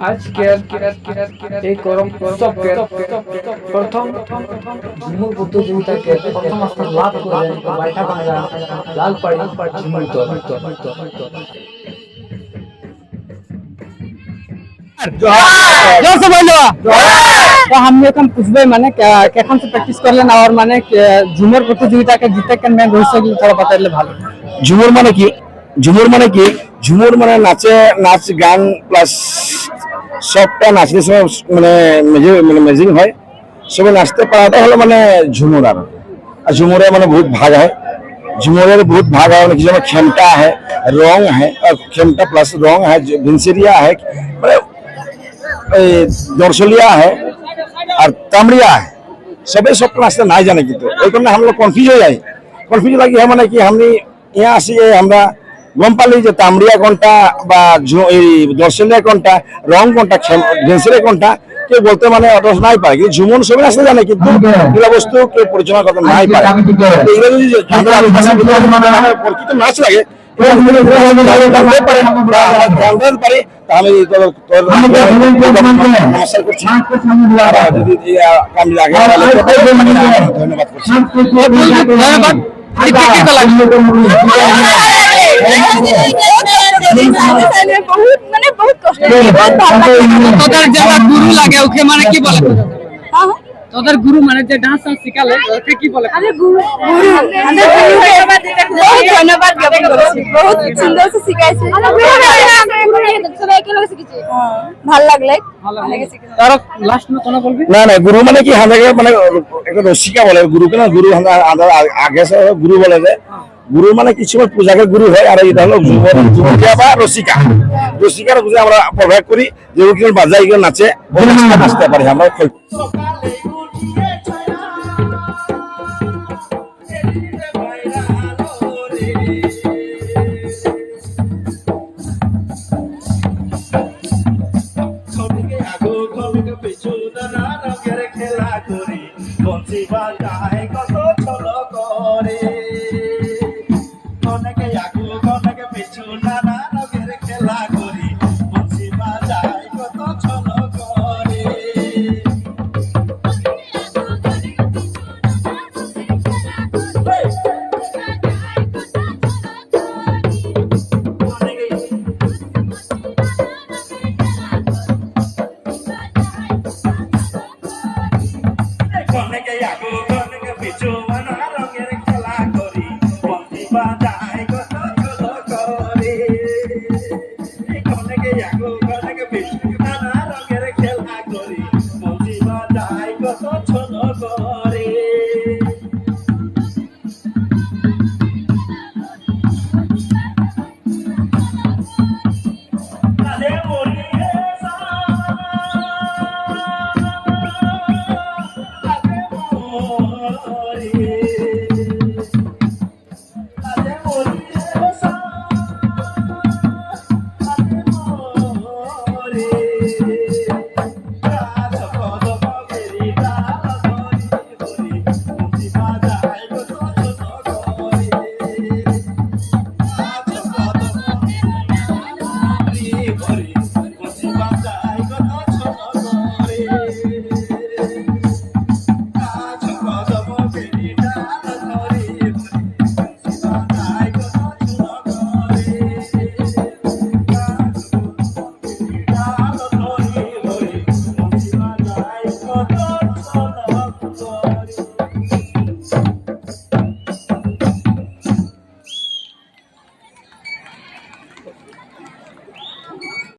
আজকের এই গরম উৎসবের প্রথম ঝুমুর প্রতিযোগিতাকে প্রথম স্থান লাভ করেন বাইঠাবাঙ্গা লালপাড়ি ঝুমুর দল। तो हम ये कम पूछबे माने केखन से प्रैक्टिस कर लेना और माने झूमर प्रतियोगिता के जीते के मैं भविष्य की थोड़ा बताइले भालो। ঝুমুর মানে কি ঝুমুর মানে নাচ গান প্লাস সবটা নাচের সময় মানে ম্যাজিং হয়, সবাই নাচতে পারাটা হলো মানে ঝুমুর। আর ঝুমুরে মানে বহুত ভাগ হয়, झूमर बहुत भाग है, जैसे खेमटा है, रंग है, खेमटा प्लस रंग है, भिनसरिया है, दर्शलिया है और तामड़िया है। सबे सब नाचते ना जाने किंतु हम लोग कन्फ्यूज हो जाए, कन्फ्यूज लगी है माने कि हमने यहाँ आसिए हमरा गम पाली जो तामड़िया कोनटा बा दर्शलिया कोनटा रंग कोनटा भिनसरिया कोनटा के बोलते माने अटस নাই পারে, কিন্তু ঝুমুর সবাই আসতে জানে কিন্তু এগুলা বস্তু কেউ পরিচালনা করতে নাই পারে। এগুলো যদি প্রকৃত নাচ লাগে পারে তাহলে নমস্কার করছি, যদি কামে লাগে ধন্যবাদ করছি। बहुत कष्ट তোদের যারা গুরু লাগে ওকে মানে কি বলে? তোদের গুরু মানে যে ডান্স শিখালে ওকে কি বলে? अरे गुरु बहुत धन्यवाद ज्ञापन করছি, बहुत সুন্দর से শিখাইছে। সবাই একলগে শিখেছি, ভালো লাগলে তার লাস্ট में কোন বলবি? না না গুরু মানে কি আমাকে মানে একটা রসিকা বলে গুরুকে না, গুরু আমরা আগে গুরু বলে যে গুরু মানে কিছু পূজাকে গুরু হয়, আর এটা হলো ঝুমুরিয়া বা রসিকা। রসিকার বুঝে আমরা প্রভাব করি যে কেউ বাজাই কেউ নাচে নাচতে পারি আমরা। খেলা করি